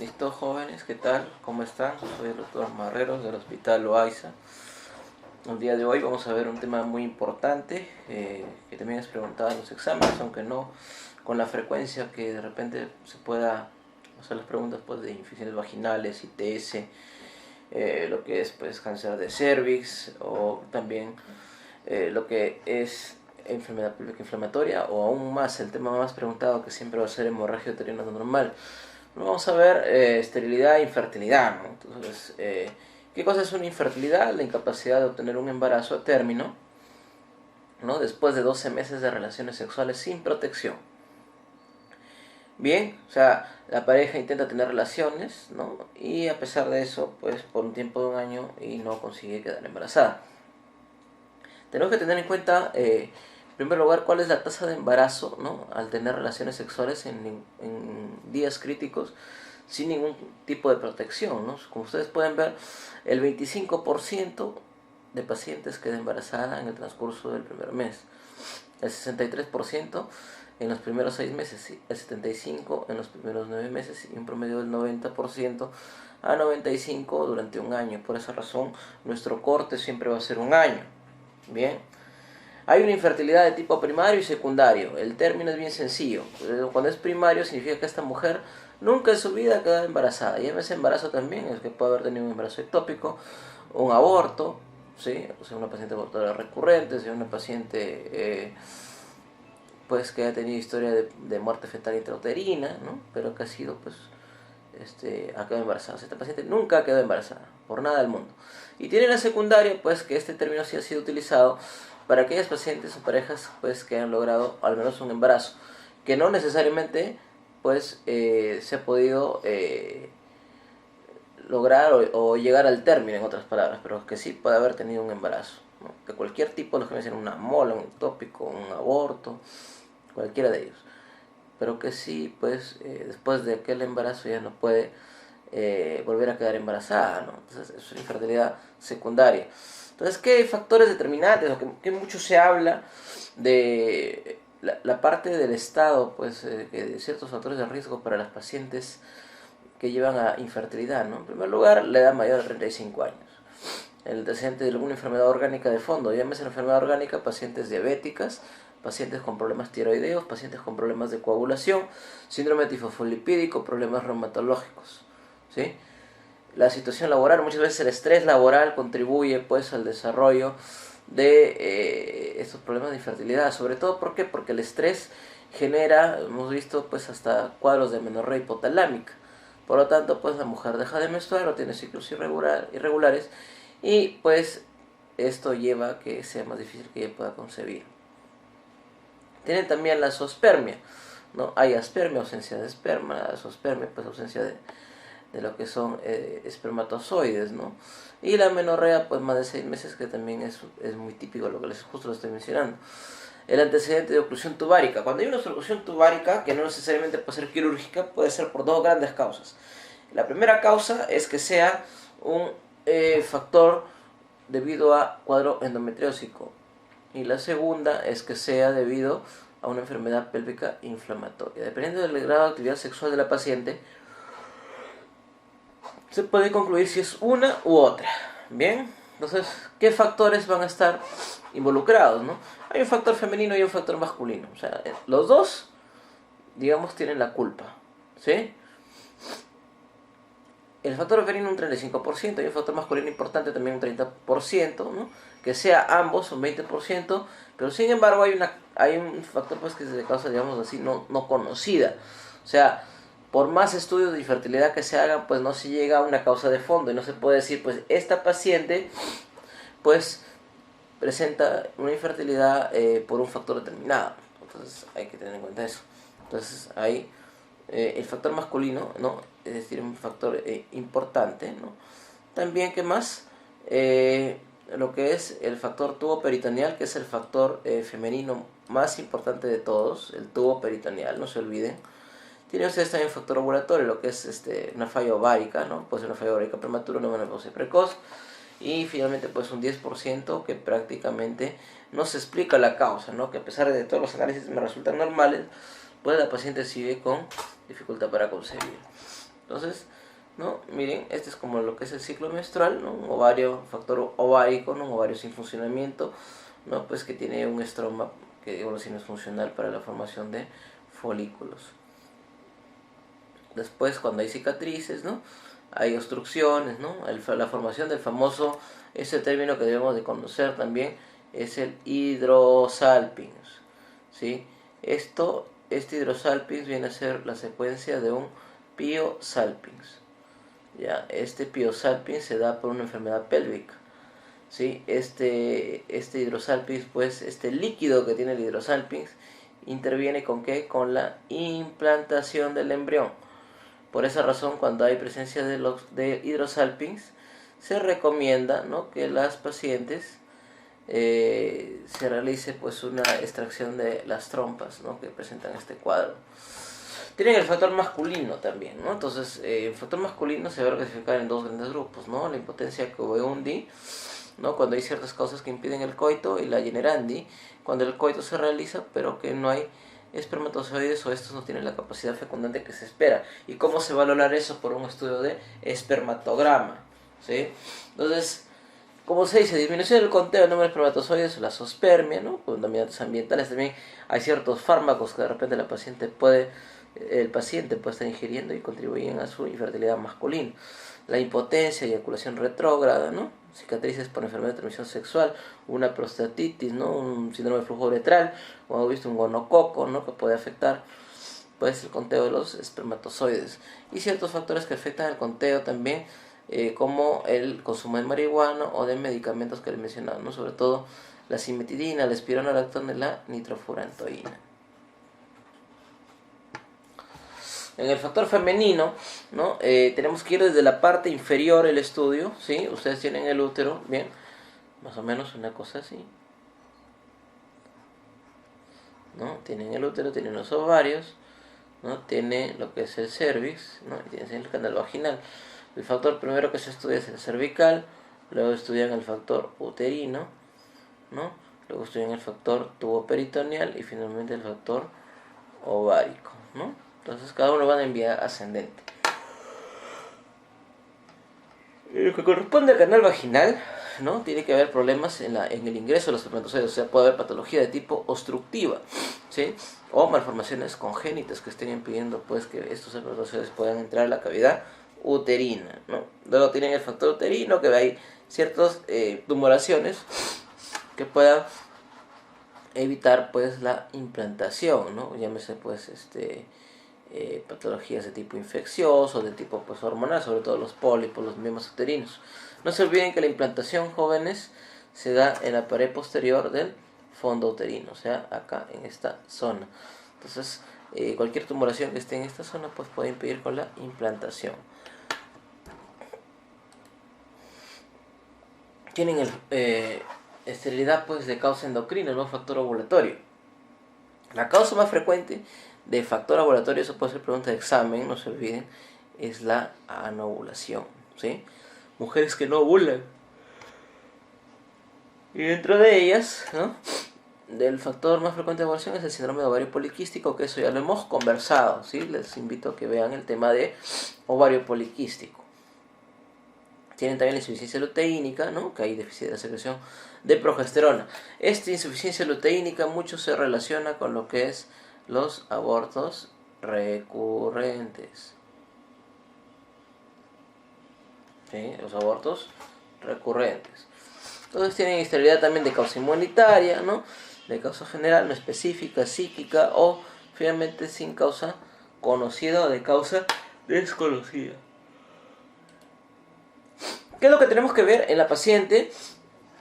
Listo, jóvenes, ¿qué tal? ¿Cómo están? Soy el doctor Marreros del Hospital Loaiza. El día de hoy vamos a ver un tema muy importante que también es preguntado en los exámenes, aunque no con la frecuencia que de repente se pueda hacer las preguntas pues, de infecciones vaginales, ITS, lo que es pues cáncer de cervix o también lo que es enfermedad pélvica inflamatoria o aún más el tema más preguntado que siempre va a ser hemorragia uterina no normal. Vamos a ver esterilidad e infertilidad, ¿no? Entonces, ¿qué cosa es una infertilidad? La incapacidad de obtener un embarazo a término, ¿no? Después de 12 meses de relaciones sexuales sin protección. Bien, o sea, la pareja intenta tener relaciones, ¿no? Y a pesar de eso, pues por un tiempo de un año y no consigue quedar embarazada. Tenemos que tener en cuenta, en primer lugar, cuál es la tasa de embarazo, ¿no? Al tener relaciones sexuales en días críticos sin ningún tipo de protección, ¿no? Como ustedes pueden ver, el 25% de pacientes queda embarazada en el transcurso del primer mes, el 63% en los primeros 6 meses, el 75% en los primeros 9 meses y un promedio del 90% a 95% durante un año. Por esa razón, nuestro corte siempre va a ser un año. Bien, hay una infertilidad de tipo primario y secundario. El término es bien sencillo. Cuando es primario significa que esta mujer nunca en su vida ha quedado embarazada. Y ese embarazo también es que puede haber tenido un embarazo ectópico, un aborto, ¿sí? O sea, una paciente abortada recurrente, sea una paciente pues que ha tenido historia de muerte fetal intrauterina, ¿no? Pero que ha sido pues ha quedado embarazada. O sea, esta paciente nunca ha quedado embarazada, por nada del mundo. Y tiene la secundaria, pues que este término sí ha sido utilizado para aquellas pacientes o parejas pues que han logrado al menos un embarazo, que no necesariamente pues se ha podido lograr o llegar al término, en otras palabras, pero que sí puede haber tenido un embarazo, ¿no? De cualquier tipo, los que me dicen una mola, un ectópico, un aborto, cualquiera de ellos, pero que sí, pues, después de aquel embarazo ya no puede volver a quedar embarazada, ¿no? Entonces es una infertilidad secundaria. Entonces, ¿qué factores determinantes? O que mucho se habla de la parte del Estado, pues, de ciertos factores de riesgo para las pacientes que llevan a infertilidad, ¿no? En primer lugar, la edad mayor de 35 años. El antecedente de alguna enfermedad orgánica de fondo, llámese enfermedad orgánica, pacientes diabéticas, pacientes con problemas tiroideos, pacientes con problemas de coagulación, síndrome tifosfolipídico, problemas reumatológicos, ¿sí? La situación laboral, muchas veces el estrés laboral contribuye pues al desarrollo de estos problemas de infertilidad, sobre todo ¿por qué? Porque el estrés genera, hemos visto pues hasta cuadros de amenorrea hipotalámica. Por lo tanto, pues la mujer deja de menstruar o tiene ciclos irregulares y pues esto lleva a que sea más difícil que ella pueda concebir. Tienen también la zoospermia, ¿no? Hay aspermia, ausencia de esperma, zoospermia, pues ausencia de lo que son espermatozoides, ¿no? Y la menorrea, pues más de 6 meses, que también es muy típico, lo que les justo lo estoy mencionando. El antecedente de oclusión tubárica. Cuando hay una oclusión tubárica, que no necesariamente puede ser quirúrgica, puede ser por dos grandes causas. La primera causa es que sea un factor debido a cuadro endometriósico. Y la segunda es que sea debido a una enfermedad pélvica inflamatoria. Dependiendo del grado de actividad sexual de la paciente, se puede concluir si es una u otra. Bien, entonces, ¿qué factores van a estar involucrados, no? Hay un factor femenino y un factor masculino. O sea, los dos, digamos, tienen la culpa, ¿sí? El factor femenino un 35%, y un factor masculino importante también un 30%, ¿no? Que sea ambos un 20%, pero sin embargo hay un factor pues que es de causa, digamos así, no conocida. O sea, por más estudios de infertilidad que se hagan, pues no se llega a una causa de fondo y no se puede decir, pues esta paciente, pues presenta una infertilidad por un factor determinado. Entonces hay que tener en cuenta eso. Entonces hay el factor masculino, ¿no? Es decir, un factor importante, ¿no? También, ¿qué más? Lo que es el factor tubo peritoneal, que es el factor femenino más importante de todos, el tubo peritoneal, no se olviden. Tienen ustedes también un factor ovulatorio, lo que es una falla ovárica, ¿no? Puede ser una falla ovárica prematura, una menopausia precoz. Y finalmente pues un 10% que prácticamente no se explica la causa, ¿no? Que a pesar de todos los análisis me resultan normales, pues la paciente sigue con dificultad para concebir. Entonces, ¿no? Miren, este es como lo que es el ciclo menstrual, ¿no? Un ovario, factor ovárico, ¿no? Un ovario sin funcionamiento, ¿no? Pues que tiene un estroma que digo si no es funcional para la formación de folículos. Después, cuando hay cicatrices, ¿no? Hay obstrucciones, ¿no? La formación del famoso, ese término que debemos de conocer también, es el hidrosalpinx, ¿sí? Este hidrosalpinx viene a ser la secuencia de un piosalpinx. ¿Ya? Este piosalpinx se da por una enfermedad pélvica, ¿sí? Este hidrosalpinx, pues, este líquido que tiene el hidrosalpinx, interviene ¿con qué? Con la implantación del embrión. Por esa razón, cuando hay presencia de hidrosalpinx, se recomienda, ¿no?, que las pacientes se realice pues una extracción de las trompas, ¿no?, que presentan este cuadro. Tienen el factor masculino también, ¿no? Entonces, el factor masculino se va a clasificar en dos grandes grupos, ¿no? La impotencia coveundi, ¿no?, cuando hay ciertas causas que impiden el coito, y la generandi, cuando el coito se realiza, pero que no hay espermatozoides o estos no tienen la capacidad fecundante que se espera. ¿Y cómo se va a lograr eso? Por un estudio de espermatograma, ¿sí? Entonces, como se dice, disminución del conteo del número de espermatozoides, la zoospermia, ¿no? Contaminantes ambientales también. Hay ciertos fármacos que de repente el paciente puede estar ingiriendo y contribuyen a su infertilidad masculina. La impotencia, eyaculación retrógrada, ¿no? Cicatrices por enfermedad de transmisión sexual, una prostatitis, ¿no? Un síndrome de flujo uretral, o hemos visto un gonococo, ¿no?, que puede afectar pues el conteo de los espermatozoides. Y ciertos factores que afectan el conteo también, como el consumo de marihuana o de medicamentos que les mencionaba, ¿no? Sobre todo la cimetidina, la espironolactona y la nitrofurantoína. En el factor femenino, ¿no?, tenemos que ir desde la parte inferior el estudio, ¿sí? Ustedes tienen el útero, bien, más o menos una cosa así, ¿no? Tienen el útero, tienen los ovarios, ¿no? Tiene lo que es el cervix, ¿no? Y tiene el canal vaginal. El factor primero que se estudia es el cervical, luego estudian el factor uterino, ¿no? Luego estudian el factor tuboperitoneal y finalmente el factor ovárico, ¿no? Entonces cada uno va en vía ascendente. Lo que corresponde al canal vaginal, ¿no?, tiene que haber problemas en el ingreso de los espermatozoides, o sea, puede haber patología de tipo obstructiva, ¿sí?, o malformaciones congénitas que estén impidiendo pues que estos espermatozoides puedan entrar a la cavidad uterina, ¿no? Luego tienen el factor uterino, que hay ciertas tumoraciones que puedan evitar pues la implantación, ¿no? Llámese pues patologías de tipo infeccioso, de tipo pues hormonal, sobre todo los pólipos, los miomas uterinos. No se olviden que la implantación, jóvenes, se da en la pared posterior del fondo uterino, o sea, acá en esta zona. Entonces, cualquier tumoración que esté en esta zona pues puede impedir con la implantación. Tienen esterilidad pues de causa endocrina, no factor ovulatorio. La causa más frecuente de factor ovulatorio, eso puede ser pregunta de examen, no se olviden, es la anovulación, ¿sí? Mujeres que no ovulan. Y dentro de ellas, ¿no?, del factor más frecuente de ovulación es el síndrome de ovario poliquístico, que eso ya lo hemos conversado, ¿sí? Les invito a que vean el tema de ovario poliquístico. Tienen también la insuficiencia luteínica, ¿no?, que hay déficit de la secreción de progesterona. Esta insuficiencia luteínica mucho se relaciona con lo que es los abortos recurrentes. ¿Sí? Los abortos recurrentes. Entonces tienen inestabilidad también de causa inmunitaria, ¿no?, de causa general, no específica, psíquica o finalmente sin causa conocida o de causa desconocida. ¿Qué es lo que tenemos que ver en la paciente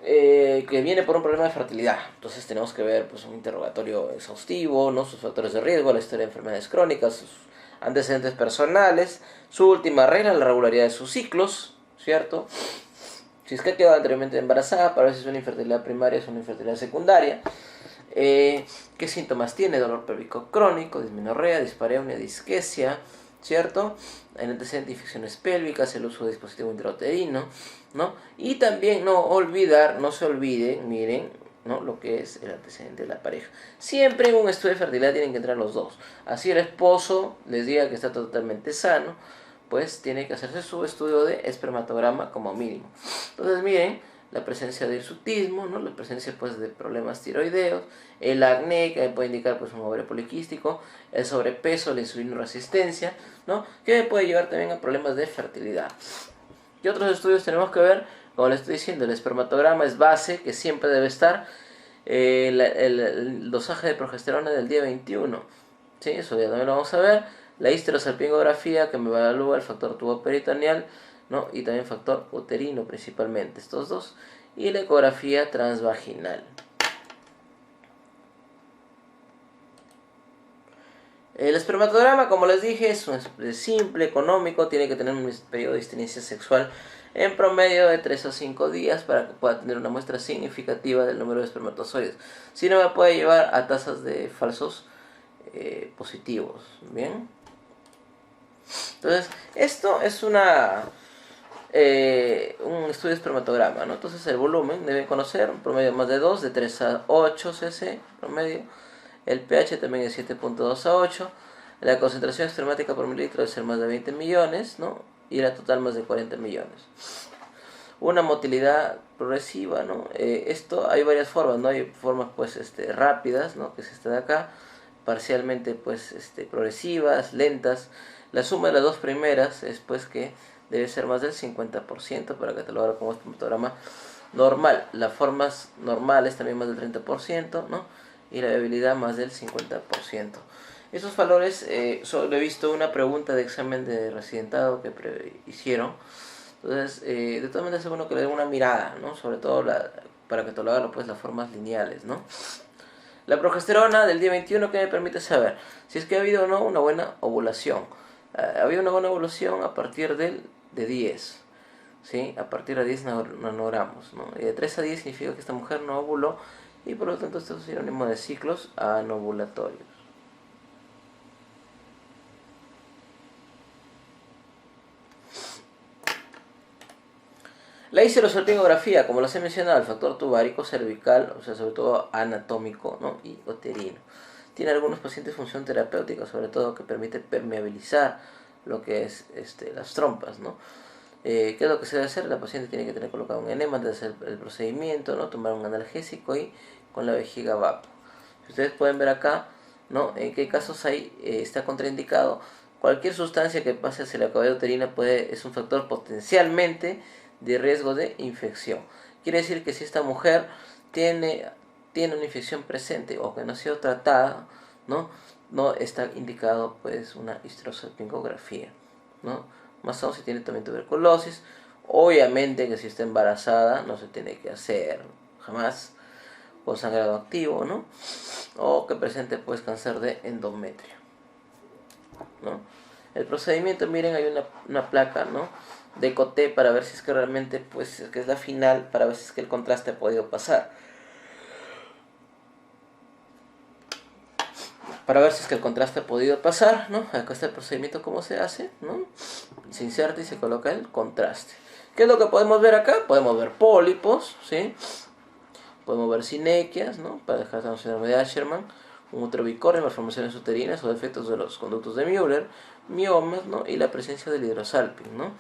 que viene por un problema de fertilidad? Entonces tenemos que ver pues un interrogatorio exhaustivo, ¿no?, sus factores de riesgo, la historia de enfermedades crónicas, sus antecedentes personales, su última regla, la regularidad de sus ciclos, ¿cierto? Si es que ha quedado anteriormente embarazada, para ver si es una infertilidad primaria o es una infertilidad secundaria. ¿Qué síntomas tiene? Dolor pélvico crónico, dismenorrea, dispareunia, disquesia, ¿cierto? El antecedente de infecciones pélvicas, el uso de dispositivo intrauterino, ¿no? Y también no se olviden, miren, ¿no?, lo que es el antecedente de la pareja. Siempre en un estudio de fertilidad tienen que entrar los dos. Así el esposo les diga que está totalmente sano, pues tiene que hacerse su estudio de espermatograma como mínimo. Entonces miren, la presencia de hirsutismo, ¿no? La presencia pues de problemas tiroideos, el acné que puede indicar pues un ovario poliquístico, el sobrepeso, la insulinoresistencia, ¿no? Que puede llevar también a problemas de fertilidad. ¿Qué otros estudios tenemos que ver? Como les estoy diciendo, el espermatograma es base, que siempre debe estar. El dosaje de progesterona del día 21, ¿sí? Eso ya también lo vamos a ver. La histerosalpingografía, que me evalúa el factor tuboperitoneal, ¿no? Y también factor uterino principalmente, estos dos. Y la ecografía transvaginal. El espermatograma, como les dije, es simple, económico, tiene que tener un periodo de abstinencia sexual en promedio de 3 a 5 días para que pueda tener una muestra significativa del número de espermatozoides. Si no, me puede llevar a tasas de falsos positivos. Bien. Entonces, esto es un estudio de espermatograma, ¿no? Entonces, el volumen deben conocer, un promedio más de 2, de 3 a 8 cc promedio. El pH también es 7.2 a 8. La concentración espermática por mililitro debe ser más de 20 millones, ¿no? Y la total más de 40 millones. Una motilidad progresiva, ¿no? Esto hay varias formas, ¿no? Hay formas pues rápidas, ¿no? Que es esta de acá, parcialmente pues progresivas, lentas. La suma de las dos primeras es pues que debe ser más del 50% para catalogar como espermatograma normal. Las formas normales también más del 30%, ¿no? Y la viabilidad más del 50%. Esos valores, solo he visto una pregunta de examen de residentado que hicieron. Entonces, de todas maneras es bueno que le den una mirada, ¿no? Sobre todo para catalogarlo, pues las formas lineales, ¿no? La progesterona del día 21, ¿qué me permite saber? Si es que ha habido o no una buena ovulación. Ha habido una buena ovulación a partir de 10, ¿sí? A partir de 10 nanogramos, ¿no? Y de 3 a 10 significa que esta mujer no ovuló y por lo tanto esto es sinónimo de ciclos anovulatorios. La histerosalpingografía, como les he mencionado, el factor tubárico, cervical, o sea, sobre todo anatómico, ¿no? Y uterino. Tiene algunos pacientes función terapéutica, sobre todo que permite permeabilizar lo que es las trompas, ¿no? ¿Qué es lo que se debe hacer? La paciente tiene que tener colocado un enema antes de hacer el procedimiento, ¿no? Tomar un analgésico y con la vejiga vapo. Ustedes pueden ver acá, ¿no? En qué casos está contraindicado. Cualquier sustancia que pase hacia la cavidad uterina es un factor potencialmente de riesgo de infección. Quiere decir que si esta mujer tiene una infección presente o que no ha sido tratada, no está indicado pues una histerosalpingografía, ¿no? Más aún si tiene también tuberculosis. Obviamente que si está embarazada no se tiene que hacer jamás, o sangrado activo, ¿no? O que presente pues cáncer de endometrio, ¿no? El procedimiento, miren, hay una placa, ¿no? De Coté para ver si es que realmente pues que es la final, para ver si es que el contraste ha podido pasar. Para ver si es que el contraste ha podido pasar, ¿no? Acá está el procedimiento, cómo se hace, ¿no? Se inserta y se coloca el contraste. ¿Qué es lo que podemos ver acá? Podemos ver pólipos, ¿sí? Podemos ver sinequias, ¿no? Para dejar la síndrome de Asherman, un útero bicornio, malformaciones uterinas o defectos de los conductos de Müller, miomas, ¿no? Y la presencia del hidrosalping, ¿no?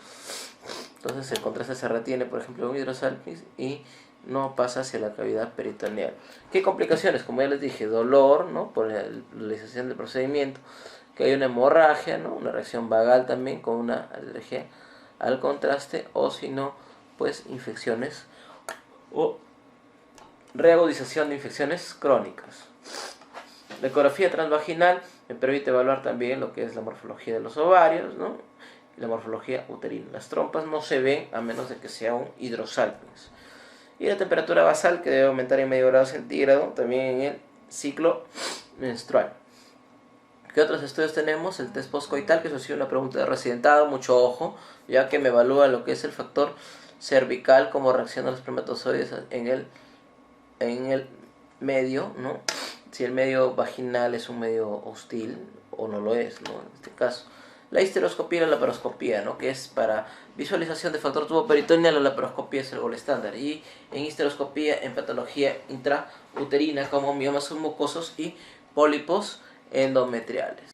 Entonces el contraste se retiene, por ejemplo, un hidrosalping y no pasa hacia la cavidad peritoneal. ¿Qué complicaciones? Como ya les dije, dolor, ¿no? Por la realización del procedimiento, que hay una hemorragia, ¿no? Una reacción vagal también con una alergia al contraste, o si no, pues infecciones o reagudización de infecciones crónicas. La ecografía transvaginal me permite evaluar también lo que es la morfología de los ovarios, ¿no? Y la morfología uterina. Las trompas no se ven a menos de que sea un hidrosalpinx. Y la temperatura basal, que debe aumentar en medio grado centígrado, también en el ciclo menstrual. ¿Qué otros estudios tenemos? El test postcoital, que eso ha sido una pregunta de residentado, mucho ojo, ya que me evalúa lo que es el factor cervical, cómo reaccionan los espermatozoides en el medio, ¿no? Si el medio vaginal es un medio hostil o no lo es, ¿no? En este caso. La histeroscopía y la laparoscopía, ¿no? Que es para visualización de factor tuboperitoneal, la laparoscopía es el gol estándar. Y en histeroscopía, en patología intrauterina, como miomas submucosos y pólipos endometriales.